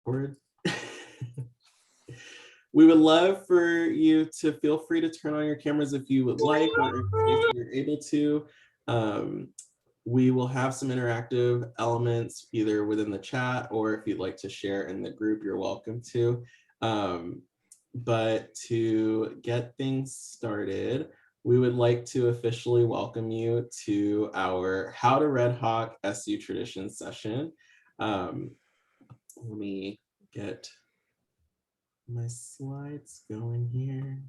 record. We would love for you to feel free to turn on your cameras if you would like, or if you're able to. We will have some interactive elements either within the chat, or if you'd like to share in the group, you're welcome to. But to get things started, we would like to officially welcome you to our How to Redhawk SU Tradition session. Let me get my slides going here.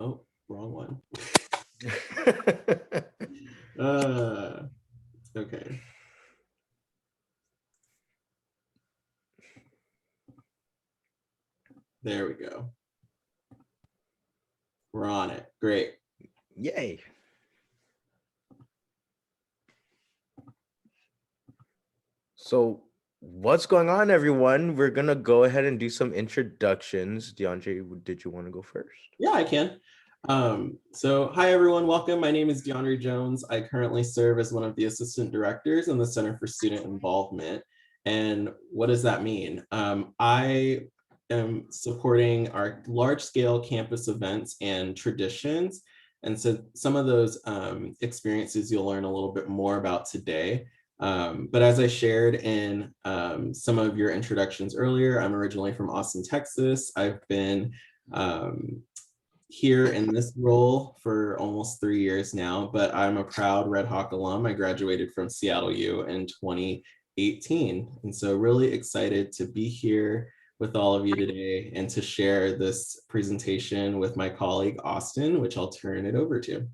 Oh, wrong one. Okay. There we go. We're on it. Great. Yay. So what's going on, everyone? We're going to go ahead and do some introductions. DeAndre, did you want to go first? Yeah, I can. So hi, everyone. Welcome. My name is DeAndre Jones. I currently serve as one of the assistant directors in the Center for Student Involvement. And what does that mean? I am supporting our large-scale campus events and traditions. And so some of those experiences you'll learn a little bit more about today. But as I shared in some of your introductions earlier, I'm originally from Austin, Texas. I've been here in this role for almost 3 years now, but I'm a proud Redhawk alum. I graduated from Seattle U in 2018. And so really excited to be here with all of you today and to share this presentation with my colleague, Austin, which I'll turn it over to.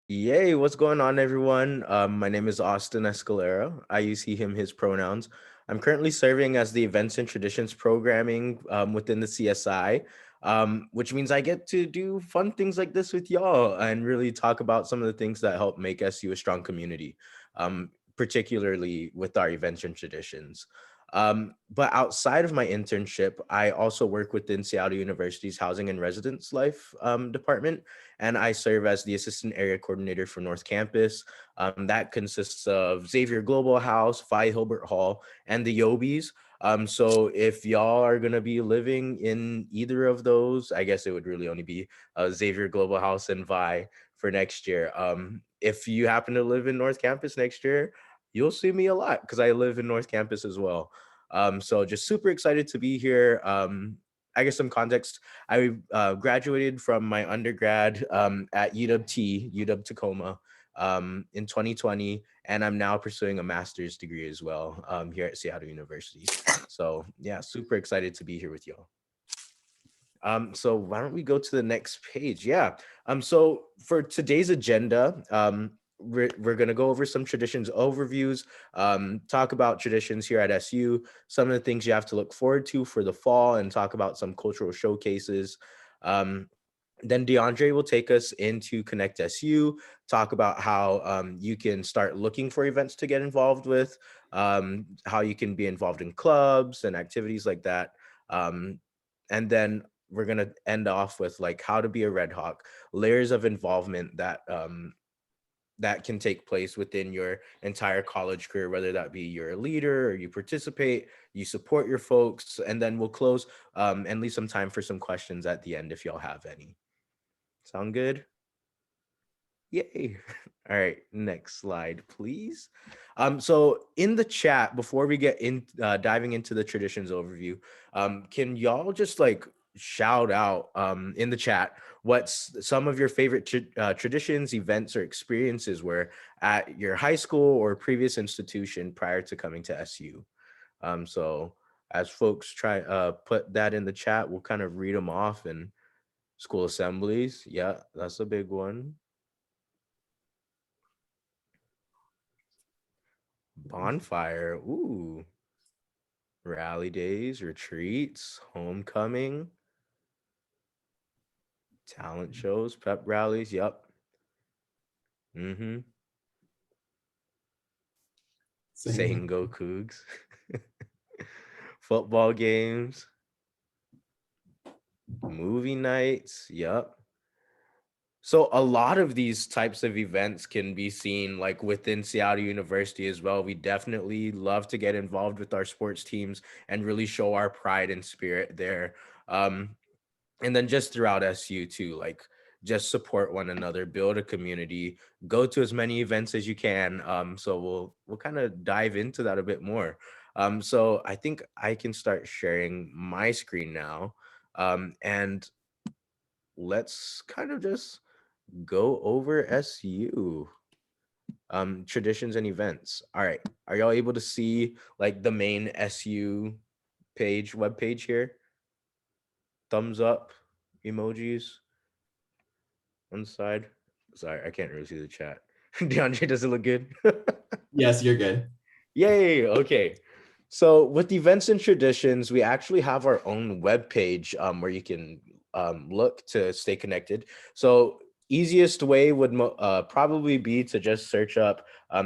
Yay, what's going on, everyone? My name is Austin Escalera. I use he, him, his pronouns. I'm currently serving as the Events and Traditions Programming within the CSI, which means I get to do fun things like this with y'all and really talk about some of the things that help make SU a strong community, particularly with our events and traditions. But outside of my internship, I also work within Seattle University's Housing and Residence Life department, and I serve as the assistant area coordinator for North Campus. That consists of Xavier Global House, Phi Hilbert Hall, and the Yobies. So if y'all are gonna be living in either of those, I guess it would really only be Xavier Global House and Vi for next year. If you happen to live in North Campus next year, you'll see me a lot because I live in North Campus as well. So just super excited to be here. I guess some context, I graduated from my undergrad at UW Tacoma in 2020, and I'm now pursuing a master's degree as well here at Seattle University. So yeah, super excited to be here with y'all. So why don't we go to the next page? Yeah. So for today's agenda, we're going to go over some traditions overviews, talk about traditions here at SU, some of the things you have to look forward to for the fall, and talk about some cultural showcases. Then DeAndre will take us into Connect SU, talk about how you can start looking for events to get involved with, how you can be involved in clubs and activities like that. And then we're going to end off with like how to be a Redhawk, layers of involvement that that can take place within your entire college career, whether that be you're a leader or you participate, you support your folks, and then we'll close and leave some time for some questions at the end if y'all have any. Sound good? Yay. All right, next slide, please. So in the chat, before we get in diving into the traditions overview, can y'all just like shout out in the chat what's some of your favorite traditions, events, or experiences were at your high school or previous institution prior to coming to SU? So as folks try put that in the chat, we'll kind of read them off. And school assemblies, yeah, that's a big one. Bonfire, ooh. Rally days, retreats, homecoming, talent shows, pep rallies, yep. Mm-hmm. Saying go Cougs. Football games, movie nights, yep. So a lot of these types of events can be seen like within Seattle University as well. We definitely love to get involved with our sports teams and really show our pride and spirit there. Um, and then just throughout SU too, like just support one another, build a community, go to as many events as you can. So we'll kind of dive into that a bit more. So I think I can start sharing my screen now. And let's kind of just go over SU traditions and events. All right. Are y'all able to see like the main SU web page here? Thumbs up, emojis on the side. Sorry, I can't really see the chat. DeAndre, does it look good? Yes, you're good. Yay. Okay. So with events and traditions, we actually have our own web page where you can look to stay connected. So easiest way would probably be to just search up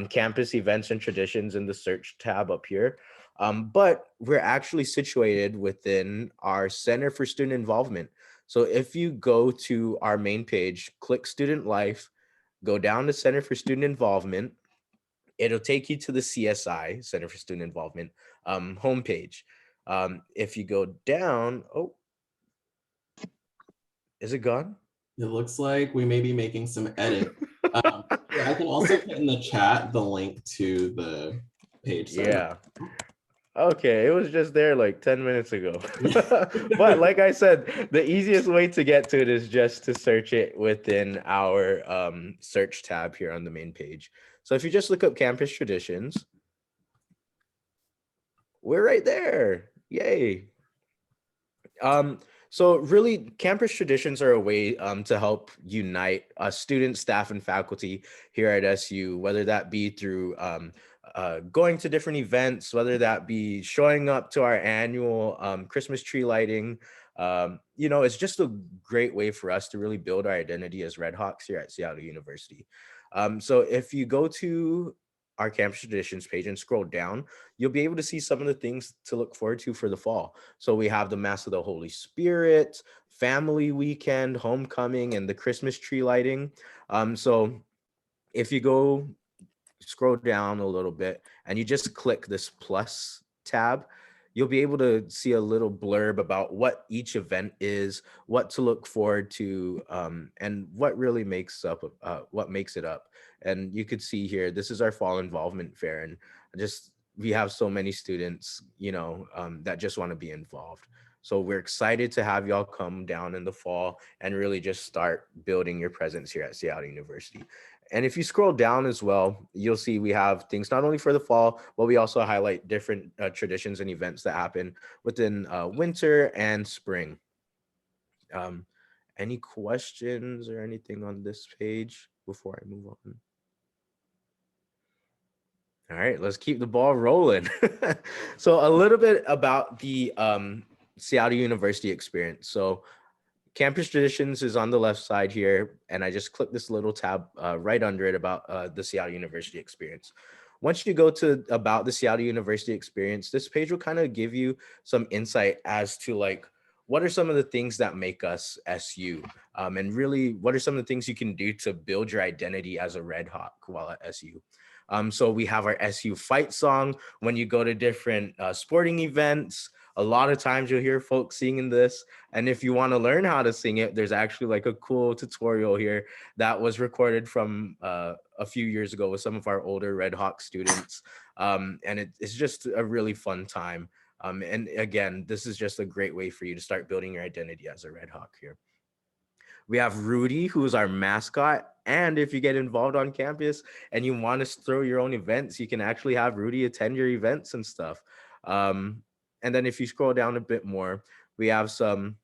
campus events and traditions in the search tab up here. But we're actually situated within our Center for Student Involvement. So if you go to our main page, click Student Life, go down to Center for Student Involvement, it'll take you to the CSI, Center for Student Involvement, homepage. If you go down, oh, is it gone? It looks like we may be making some edits. Here, I can also put in the chat the link to the page. Sorry about Yeah. Okay, it was just there like 10 minutes ago. But that. like I said, the easiest way to get to it is just to search it within our search tab here on the main page. So if you just look up campus traditions, we're right there. Yay. Um, so really, campus traditions are a way to help unite students, staff, and faculty here at SU, whether that be through going to different events, whether that be showing up to our annual Christmas tree lighting. It's just a great way for us to really build our identity as Redhawks here at Seattle University. So if you go to our campus traditions page and scroll down, you'll be able to see some of the things to look forward to for the fall. So we have the Mass of the Holy Spirit, Family Weekend, Homecoming, and the Christmas tree lighting. So if you go scroll down a little bit and you just click this plus tab, you'll be able to see a little blurb about what each event is, what to look forward to, and what really makes it up. And you could see here, this is our fall involvement fair, and just we have so many students, that just want to be involved. So we're excited to have y'all come down in the fall and really just start building your presence here at Seattle University. And if you scroll down as well, you'll see we have things not only for the fall, but we also highlight different traditions and events that happen within winter and spring. Um, any questions or anything on this page before I move on? All right, let's keep the ball rolling. So a little bit about the Seattle University experience. So Campus Traditions is on the left side here, and I just click this little tab right under it about the Seattle University experience. Once you go to about the Seattle University experience, this page will kind of give you some insight as to like what are some of the things that make us SU, and really what are some of the things you can do to build your identity as a Red Hawk while at SU. So we have our SU fight song when you go to different sporting events. A lot of times you'll hear folks singing this. And if you want to learn how to sing it, there's actually like a cool tutorial here that was recorded from a few years ago with some of our older Red Hawk students. And it's just a really fun time. And again, this is just a great way for you to start building your identity as a Red Hawk here. We have Rudy, who's our mascot. And if you get involved on campus and you want to throw your own events, you can actually have Rudy attend your events and stuff. And then if you scroll down a bit more, we have some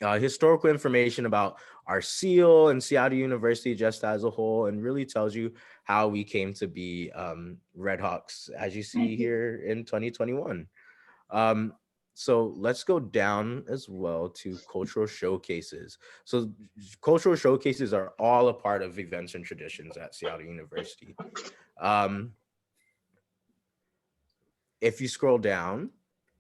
historical information about our seal and Seattle University just as a whole, and really tells you how we came to be Redhawks, as you see here in 2021. Um, so let's go down as well to cultural showcases. So cultural showcases are all a part of events and traditions at Seattle University. If you scroll down,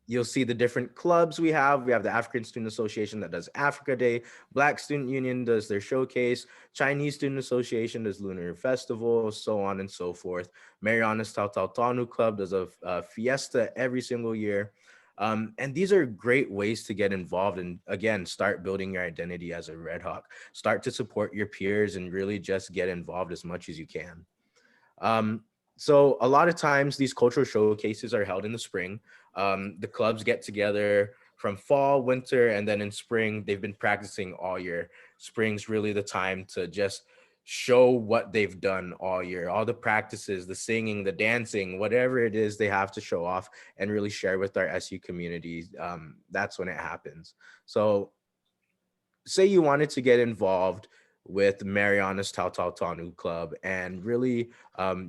You'll see the different clubs we have. We have the African Student Association that does Africa Day. Black Student Union does their showcase. Chinese Student Association does Lunar Festival, so on and so forth. Marianas Tau Tau Tanu Club does a fiesta every single year. And these are great ways to get involved and, again, start building your identity as a Red Hawk. Start to support your peers and really just get involved as much as you can. So a lot of times these cultural showcases are held in the spring. The clubs get together from fall, winter, and then in spring, they've been practicing all year. Spring's really the time to just show what they've done all year, all the practices, the singing, the dancing, whatever it is they have to show off and really share with our SU community. That's when it happens. So say you wanted to get involved with Mariana's Tau Tau Tanu Club and really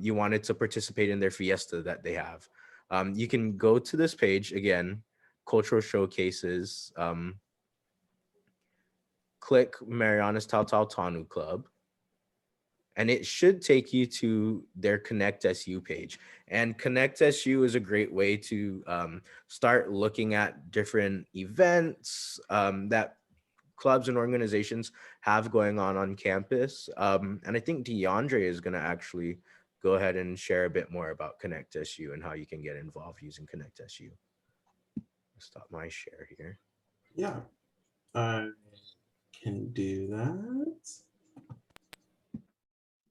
you wanted to participate in their fiesta that they have. You can go to this page again, cultural showcases, click Mariana's Tau Tau Tanu Club, and it should take you to their Connect SU page. And Connect SU is a great way to start looking at different events that clubs and organizations have going on campus. And I think DeAndre is going to actually go ahead and share a bit more about Connect SU and how you can get involved using Connect SU. Stop my share here. Yeah, I can do that.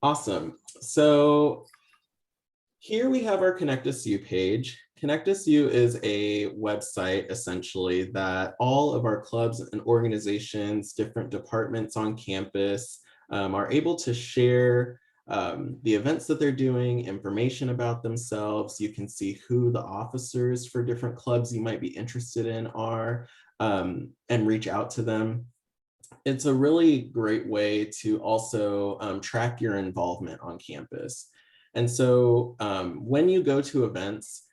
Awesome. So here we have our Connect SU page. Connect SU is a website essentially that all of our clubs and organizations, different departments on campus are able to share the events that they're doing, information about themselves. You can see who the officers for different clubs you might be interested in are and reach out to them. It's a really great way to also track your involvement on campus. And so when you go to events,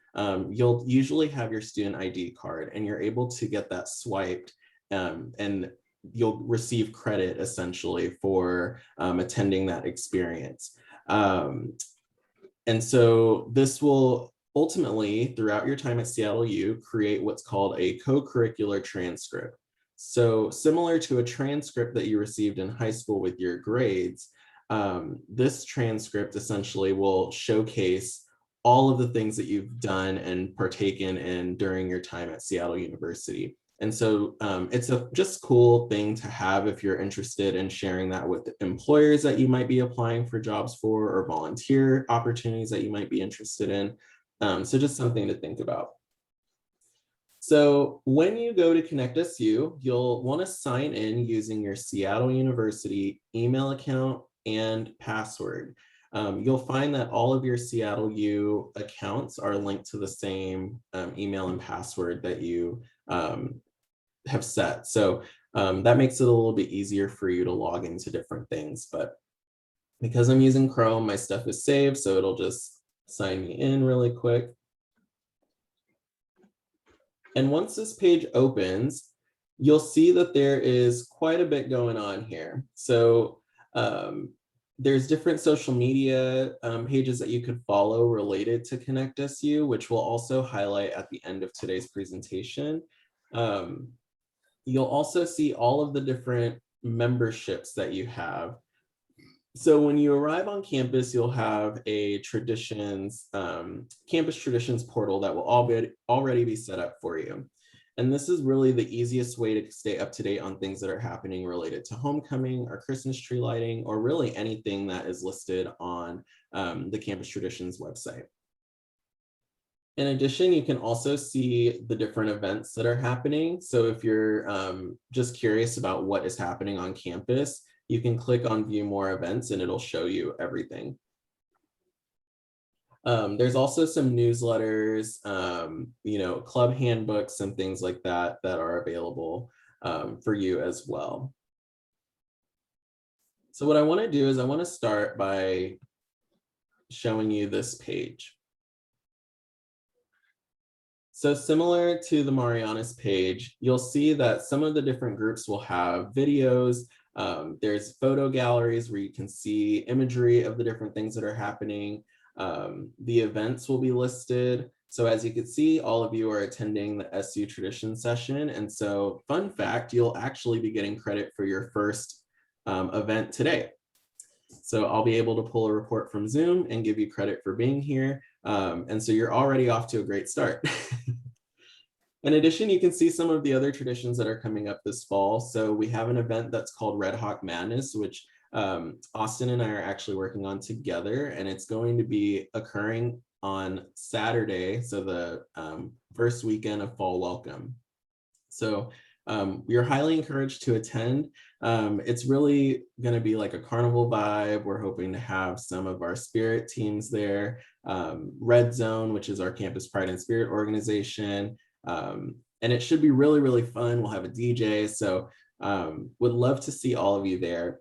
you'll usually have your student ID card and you're able to get that swiped and you'll receive credit essentially for attending that experience. And so this will ultimately, throughout your time at Seattle U, create what's called a co-curricular transcript. So similar to a transcript that you received in high school with your grades, this transcript essentially will showcase all of the things that you've done and partaken in during your time at Seattle University. And so it's a just cool thing to have if you're interested in sharing that with employers that you might be applying for jobs for or volunteer opportunities that you might be interested in. So just something to think about. So when you go to Connect SU, you'll want to sign in using your Seattle University email account and password. You'll find that all of your Seattle U accounts are linked to the same email and password that you have set. So that makes it a little bit easier for you to log into different things. But because I'm using Chrome, my stuff is saved, so it'll just sign me in really quick. And once this page opens, you'll see that there is quite a bit going on here. So there's different social media pages that you could follow related to Connect SU, which we'll also highlight at the end of today's presentation. You'll also see all of the different memberships that you have. So when you arrive on campus, you'll have a traditions, campus traditions portal that will already be set up for you. And this is really the easiest way to stay up to date on things that are happening related to homecoming or Christmas tree lighting, or really anything that is listed on the Campus Traditions website. In addition, you can also see the different events that are happening. So if you're just curious about what is happening on campus, you can click on view more events and it'll show you everything. There's also some newsletters, club handbooks and things like that that are available for you as well. So what I want to do is I want to start by showing you this page. So similar to the Marianas page, you'll see that some of the different groups will have videos. There's photo galleries where you can see imagery of the different things that are happening. The events will be listed. So as you can see, all of you are attending the SU tradition session. And so fun fact, you'll actually be getting credit for your first event today. So I'll be able to pull a report from Zoom and give you credit for being here. And so you're already off to a great start. In addition, you can see some of the other traditions that are coming up this fall. So we have an event that's called Redhawk Madness, which Austin and I are actually working on together, and it's going to be occurring on Saturday, so the first weekend of fall welcome. So you're highly encouraged to attend. It's really going to be like a carnival vibe. We're hoping to have some of our spirit teams there, Red Zone, which is our Campus Pride and Spirit organization. And it should be really, really fun. We'll have a DJ. So would love to see all of you there.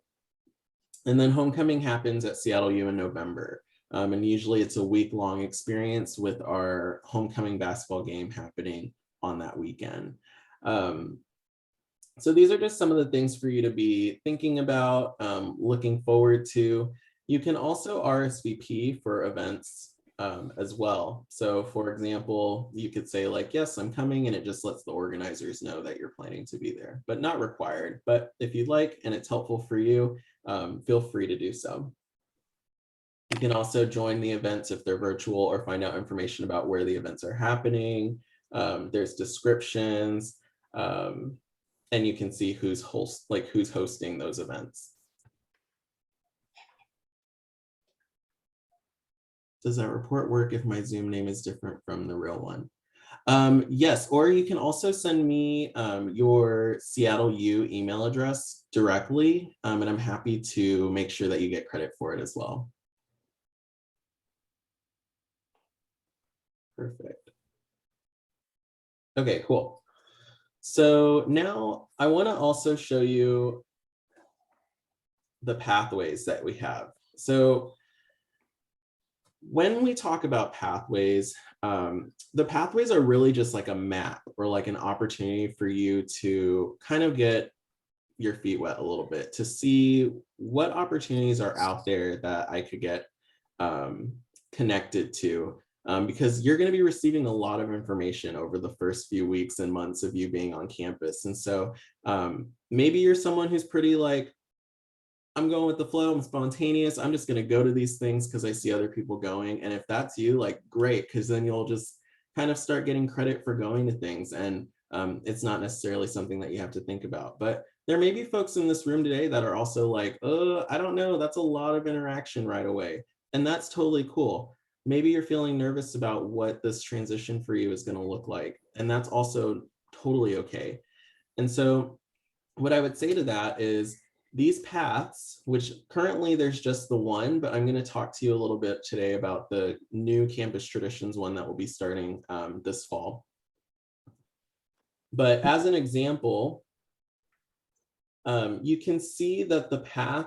And then homecoming happens at Seattle U in November. And usually it's a week-long experience with our homecoming basketball game happening on that weekend. So these are just some of the things for you to be thinking about, looking forward to. You can also RSVP for events as well. So for example, you could say like, yes, I'm coming, and it just lets the organizers know that you're planning to be there, but not required. But if you'd like, and it's helpful for you, feel free to do so. You can also join the events if they're virtual, or find out information about where the events are happening. There's descriptions, and you can see who's hosting those events. Does that report work if my Zoom name is different from the real one? Yes, or you can also send me your Seattle U email address directly, and I'm happy to make sure that you get credit for it as well. Perfect. Okay, cool. So now I want to also show you the pathways that we have. So when we talk about pathways, the pathways are really just like a map, or like an opportunity for you to kind of get your feet wet a little bit, to see what opportunities are out there that I could get connected to, because you're going to be receiving a lot of information over the first few weeks and months of you being on campus. And so maybe you're someone who's pretty like, I'm going with the flow, I'm spontaneous, I'm just going to go to these things because I see other people going. And if that's you, like, great, because then you'll just kind of start getting credit for going to things. And it's not necessarily something that you have to think about. But there may be folks in this room today that are also like, oh, I don't know, that's a lot of interaction right away. And that's totally cool. Maybe you're feeling nervous about what this transition for you is going to look like. And that's also totally okay. And so what I would say to that is, these paths, which currently there's just the one, but I'm going to talk to you a little bit today about the new Campus Traditions one that will be starting this fall. But as an example, you can see that the path,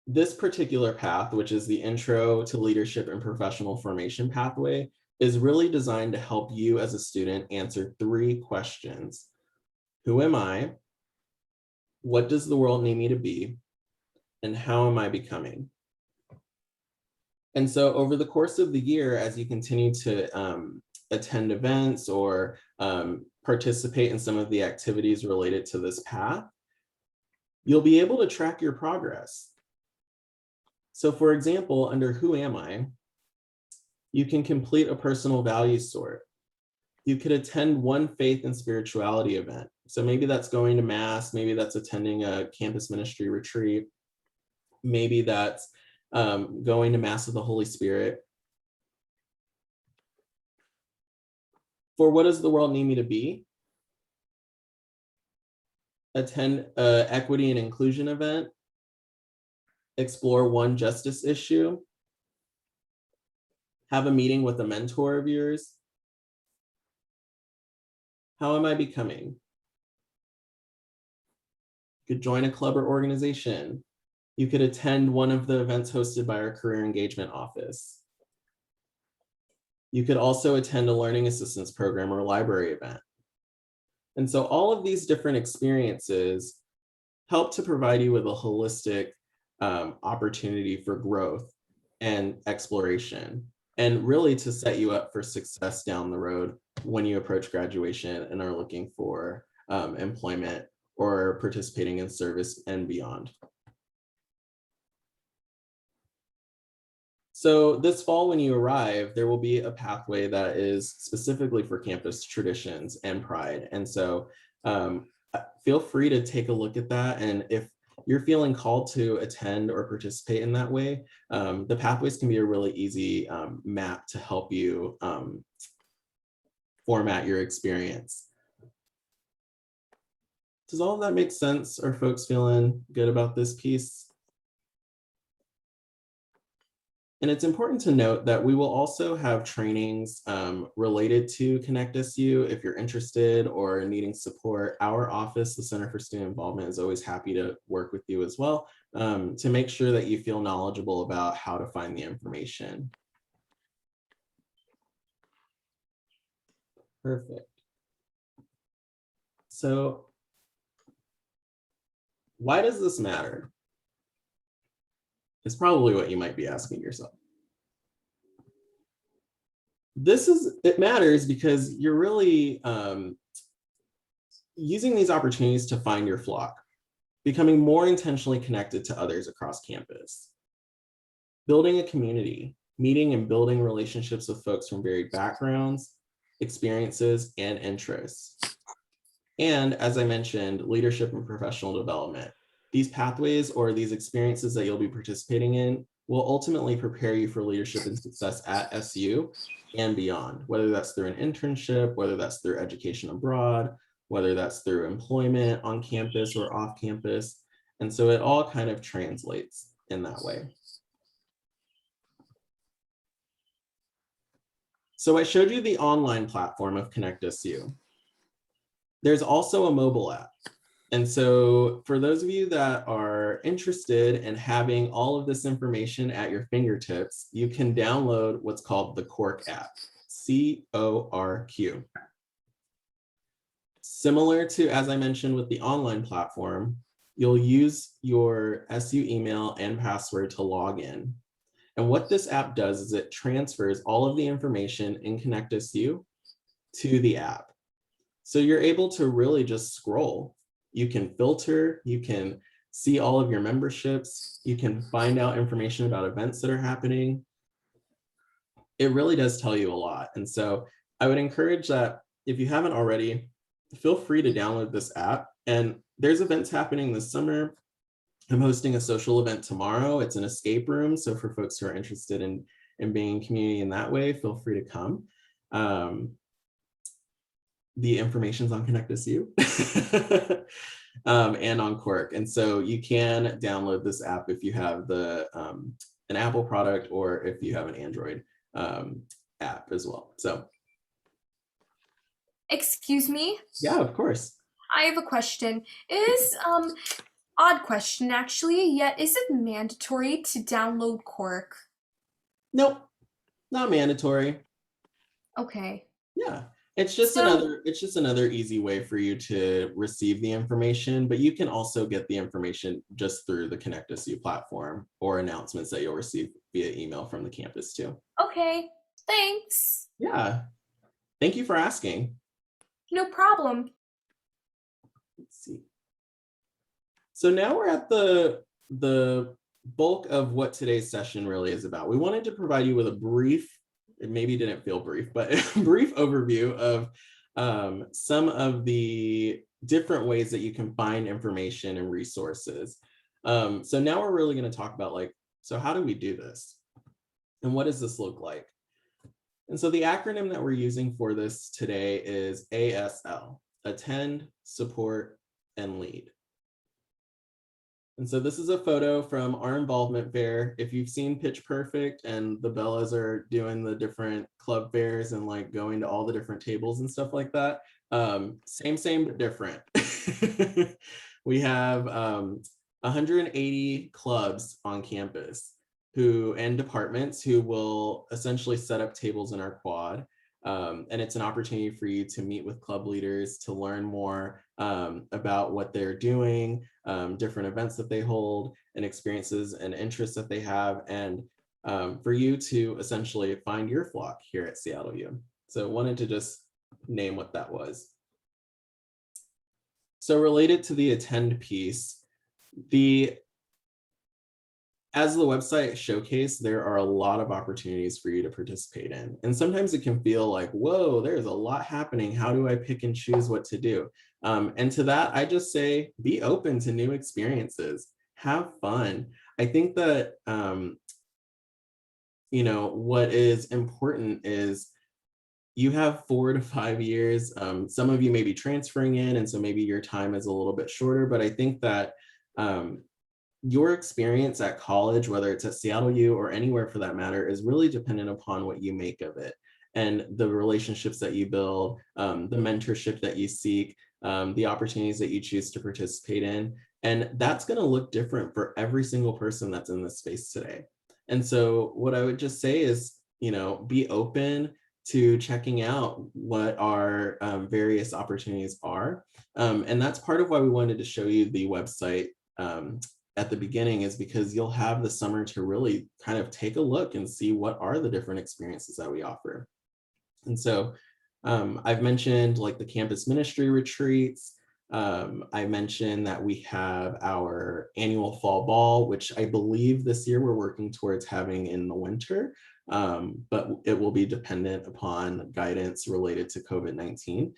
this particular path, which is the Intro to Leadership and Professional Formation pathway, is really designed to help you as a student answer 3 questions. Who am I? What does the world need me to be? And how am I becoming? And so over the course of the year, as you continue to attend events or participate in some of the activities related to this path, you'll be able to track your progress. So for example, under Who Am I, you can complete a personal values sort. You could attend one faith and spirituality event. So maybe that's going to Mass, maybe that's attending a campus ministry retreat, maybe that's going to Mass of the Holy Spirit. For what does the world need me to be? Attend an equity and inclusion event, explore one justice issue, have a meeting with a mentor of yours. How am I becoming? You could join a club or organization. You could attend one of the events hosted by our Career Engagement Office. You could also attend a learning assistance program or library event. And so all of these different experiences help to provide you with a holistic opportunity for growth and exploration. and really to set you up for success down the road when you approach graduation and are looking for employment or participating in service and beyond. So this fall, when you arrive, there will be a pathway that is specifically for campus traditions and pride. And so feel free to take a look at that. And if you're feeling called to attend or participate in that way, the pathways can be a really easy map to help you format your experience. Does all of that make sense? Are folks feeling good about this piece? And it's important to note that we will also have trainings related to Connect SU. If you're interested or needing support, our office, the Center for Student Involvement, is always happy to work with you as well to make sure that you feel knowledgeable about how to find the information. Perfect. So why does this matter? Is probably what you might be asking yourself. It matters because you're really using these opportunities to find your flock, becoming more intentionally connected to others across campus, building a community, meeting and building relationships with folks from varied backgrounds, experiences, and interests. And as I mentioned, leadership and professional development. These pathways or these experiences that you'll be participating in will ultimately prepare you for leadership and success at SU and beyond, whether that's through an internship, whether that's through education abroad, whether that's through employment on campus or off campus. And so it all kind of translates in that way. So I showed you the online platform of Connect SU. There's also a mobile app. And so for those of you that are interested in having all of this information at your fingertips, you can download what's called the Cork app, C-O-R-Q. Similar to, as I mentioned with the online platform, you'll use your SU email and password to log in. And what this app does is it transfers all of the information in Connect SU to the app. So you're able to really just scroll. You can filter, you can see all of your memberships, you can find out information about events that are happening. It really does tell you a lot. And so I would encourage that if you haven't already, feel free to download this app. And there's events happening this summer. I'm hosting a social event tomorrow. It's an escape room. So for folks who are interested in being in community in that way, feel free to come. The information's on Connect SU and on Quirk. And so you can download this app if you have the an Apple product or if you have an Android app as well. So. Excuse me? Yeah, of course. I have a question. Odd question actually, yet is it mandatory to download Quark? Nope, not mandatory. Okay. Yeah. It's just another easy way for you to receive the information, but you can also get the information just through the Connect SU platform or announcements that you'll receive via email from the campus too. Okay, thanks. Yeah. Thank you for asking. No problem. Let's see. So now we're at the bulk of what today's session really is about. We wanted to provide you with a brief, it maybe didn't feel brief, but a brief overview of some of the different ways that you can find information and resources. So now we're really going to talk about so how do we do this? And what does this look like? And so the acronym that we're using for this today is ASL, Attend, Support, and Lead. And so this is a photo from our involvement fair. If you've seen Pitch Perfect and the Bellas are doing the different club fairs and going to all the different tables and stuff like that, same, but different. We have 180 clubs on campus and departments who will essentially set up tables in our quad. And it's an opportunity for you to meet with club leaders, to learn more about what they're doing, different events that they hold, and experiences and interests that they have. And for you to essentially find your flock here at Seattle U. So wanted to just name what that was. So related to the attend piece, as the website showcased, there are a lot of opportunities for you to participate in. And sometimes it can feel like, whoa, there's a lot happening. How do I pick and choose what to do? And to that, I just say, be open to new experiences, have fun. I think that, what is important is you have 4 to 5 years. Some of you may be transferring in, and so maybe your time is a little bit shorter, but I think that your experience at college, whether it's at Seattle U or anywhere for that matter, is really dependent upon what you make of it and the relationships that you build, the mentorship that you seek, the opportunities that you choose to participate in. And that's going to look different for every single person that's in this space today. And so what I would just say is, be open to checking out what our various opportunities are. And that's part of why we wanted to show you the website at the beginning, is because you'll have the summer to really kind of take a look and see what are the different experiences that we offer. And so I've mentioned like the campus ministry retreats. I mentioned that we have our annual fall ball, which I believe this year we're working towards having in the winter, but it will be dependent upon guidance related to COVID-19.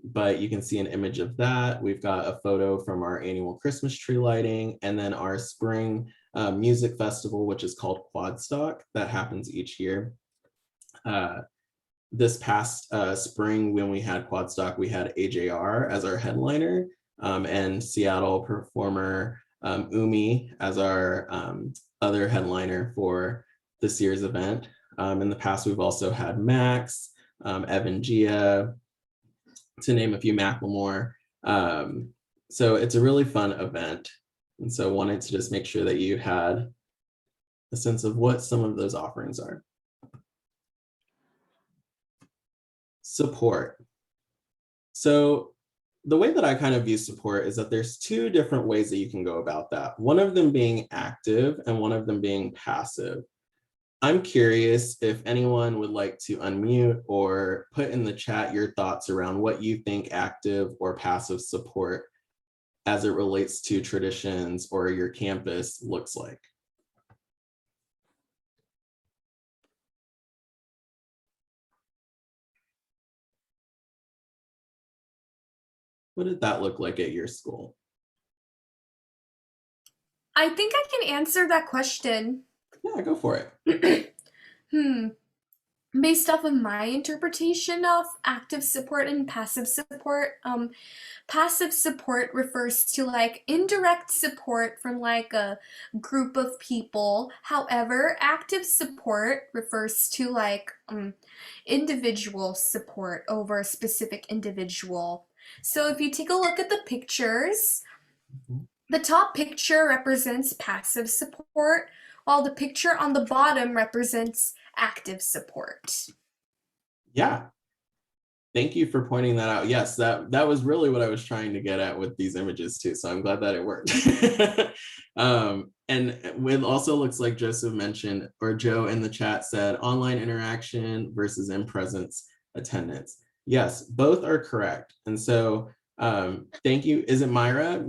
But you can see an image of that. We've got a photo from our annual Christmas tree lighting, and then our spring music festival, which is called Quadstock, that happens each year. This past spring, when we had Quadstock, we had AJR as our headliner, and Seattle performer Umi as our other headliner for this year's event. In the past, we've also had Max, Evan Gia, to name a few, Macklemore. So it's a really fun event. And so wanted to just make sure that you had a sense of what some of those offerings are. Support. So the way that I kind of view support is that there's 2 different ways that you can go about that. One of them being active and one of them being passive. I'm curious if anyone would like to unmute or put in the chat your thoughts around what you think active or passive support as it relates to traditions or your campus looks like. What did that look like at your school? I think I can answer that question. Yeah, go for it. Based off of my interpretation of active support and passive support, passive support refers to like indirect support from like a group of people. However, active support refers to like individual support over a specific individual. So if you take a look at the pictures, the top picture represents passive support, while the picture on the bottom represents active support. Yeah. Thank you for pointing that out. Yes, that was really what I was trying to get at with these images too. So I'm glad that it worked. And it also looks like Joseph mentioned, or Joe in the chat said, online interaction versus in-presence attendance. Yes, both are correct. And so thank you. Is it Mira?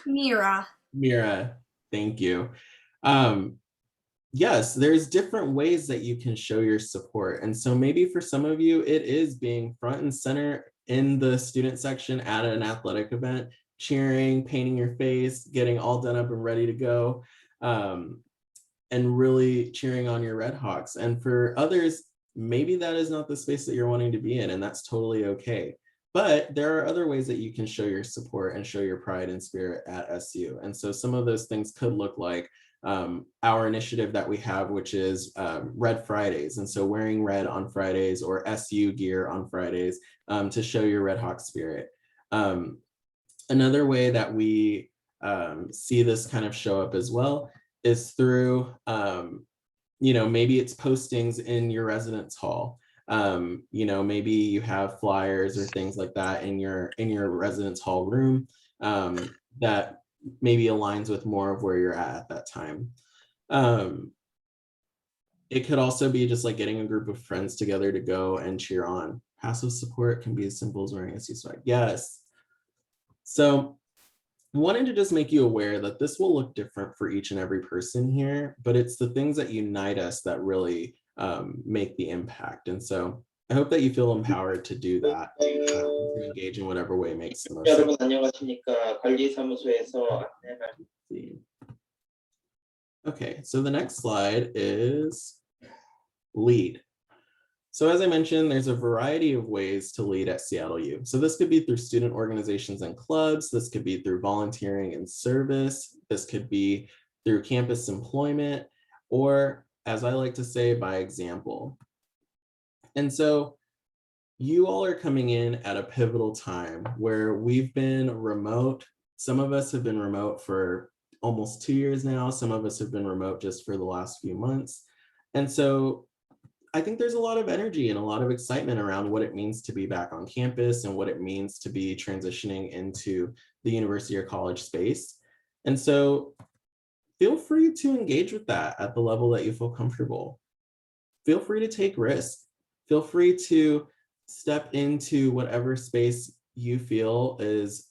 Mira, thank you. Yes, there's different ways that you can show your support. And so maybe for some of you, it is being front and center in the student section at an athletic event, cheering, painting your face, getting all done up and ready to go, and really cheering on your Redhawks. And for others, maybe that is not the space that you're wanting to be in, and that's totally okay. But there are other ways that you can show your support and show your pride and spirit at SU. And so some of those things could look like our initiative that we have, which is Red Fridays. And so wearing red on Fridays or SU gear on Fridays to show your Redhawk spirit. Another way that we see this kind of show up as well is through, maybe it's postings in your residence hall. Maybe you have flyers or things like that in your residence hall room that maybe aligns with more of where you're at that time. Um, it could also be just like getting a group of friends together to go and cheer on. Passive support can be as simple as wearing a C-swag. Yes. So I wanted to just make you aware that this will look different for each and every person here, but it's the things that unite us that really make the impact. And so I hope that you feel empowered to do that, to engage in whatever way makes the most sense. 여러분 안녕하십니까? 관리사무소에서 안내를. Okay, so the next slide is lead. So as I mentioned, there's a variety of ways to lead at Seattle U. So this could be through student organizations and clubs. This could be through volunteering and service. This could be through campus employment, or as I like to say, by example. And so you all are coming in at a pivotal time where we've been remote. Some of us have been remote for almost 2 years now. Some of us have been remote just for the last few months. And so I think there's a lot of energy and a lot of excitement around what it means to be back on campus and what it means to be transitioning into the university or college space. And so feel free to engage with that at the level that you feel comfortable. Feel free to take risks. Feel free to step into whatever space you feel is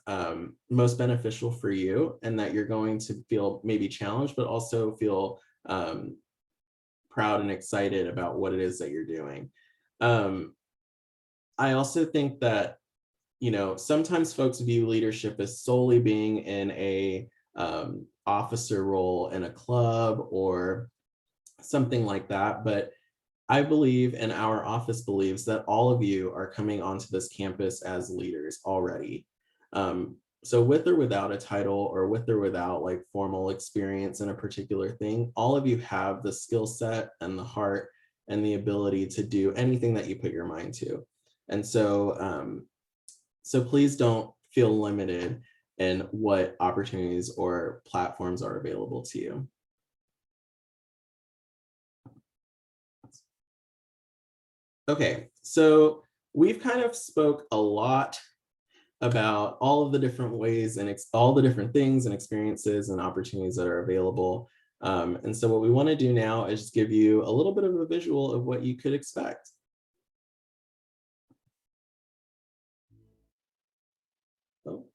most beneficial for you and that you're going to feel maybe challenged, but also feel proud and excited about what it is that you're doing. I also think that, you know, sometimes folks view leadership as solely being in a officer role in a club or something like that. But I believe, and our office believes, that all of you are coming onto this campus as leaders already. So with or without a title or with or without like formal experience in a particular thing, all of you have the skill set and the heart and the ability to do anything that you put your mind to. And so, so please don't feel limited in what opportunities or platforms are available to you. Okay, so we've kind of spoke a lot about all of the different ways and all the different things and experiences and opportunities that are available. And so what we want to do now is just give you a little bit of a visual of what you could expect. Oh.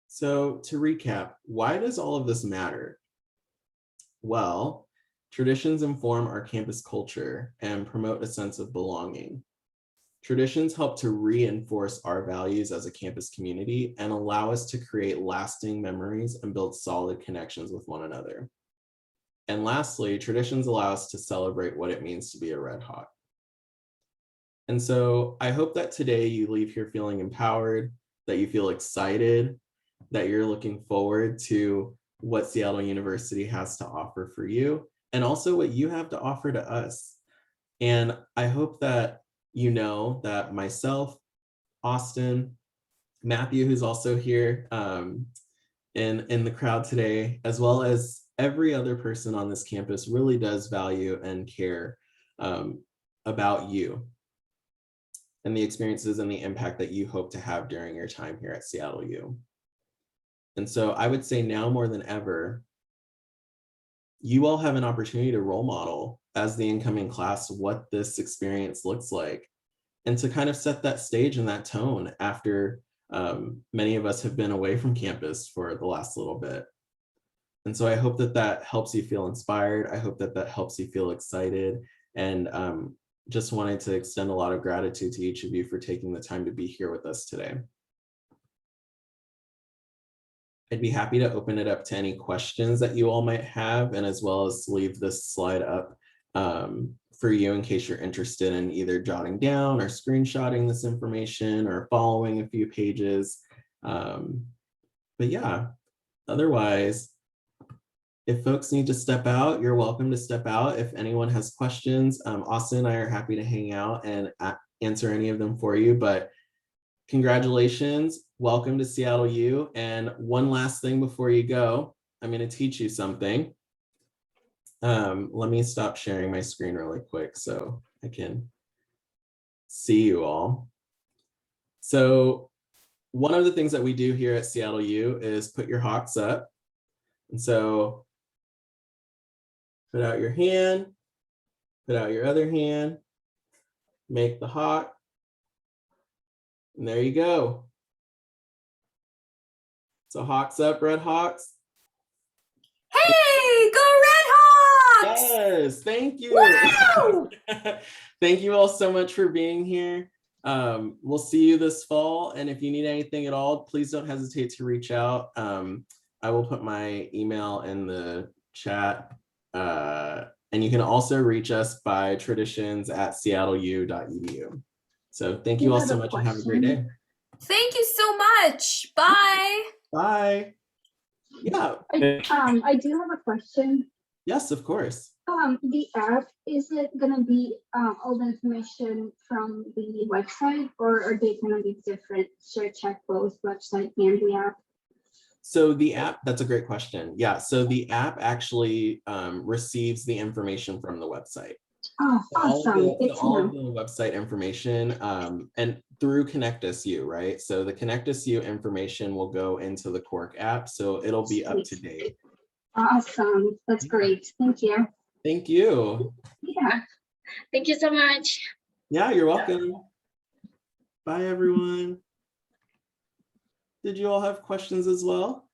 So to recap, why does all of this matter? Well, traditions inform our campus culture and promote a sense of belonging. Traditions help to reinforce our values as a campus community and allow us to create lasting memories and build solid connections with one another. And lastly, traditions allow us to celebrate what it means to be a Redhawk. And so I hope that today you leave here feeling empowered, that you feel excited, that you're looking forward to what Seattle University has to offer for you, and also what you have to offer to us. And I hope that you know that myself, Austin, Matthew, who's also here in the crowd today, as well as every other person on this campus, really does value and care about you. and the experiences and the impact that you hope to have during your time here at Seattle U. And so I would say now more than ever, you all have an opportunity to role model as the incoming class what this experience looks like, and to kind of set that stage and that tone after many of us have been away from campus for the last little bit. And so I hope that that helps you feel inspired. I hope that that helps you feel excited, and just wanted to extend a lot of gratitude to each of you for taking the time to be here with us today. I'd be happy to open it up to any questions that you all might have, and as well as leave this slide up for you in case you're interested in either jotting down or screenshotting this information or following a few pages. But yeah, otherwise, if folks need to step out, you're welcome to step out. If anyone has questions, Austin and I are happy to hang out and answer any of them for you. But congratulations, welcome to Seattle U. And one last thing before you go, I'm going to teach you something. Let me stop sharing my screen really quick so I can see you all. So one of the things that we do here at Seattle U is put your hawks up. And so put out your hand, put out your other hand, make the hawk, and there you go. So hawks up, Red Hawks. Hey, go Red Hawks! Yes, thank you. Wow! Thank you all so much for being here. We'll see you this fall, and if you need anything at all, please don't hesitate to reach out. I will put my email in the chat, and you can also reach us by traditions@seattleu.edu. So thank you all so much and have a great day. Thank you so much. Bye. Bye. Yeah. I do have a question. Yes, of course. The app, is it gonna be all the information from the website, or are they gonna be different? Should I check both website and the app? So the app, that's a great question. Yeah, so the app actually receives the information from the website. Oh, So awesome. all of the website information and through Connect SU, right? So the Connect SU information will go into the Quark app, so it'll be up to date. Awesome. That's great. Thank you. Thank you. Yeah. Thank you so much. Yeah, you're welcome. Bye, everyone. Did you all have questions as well?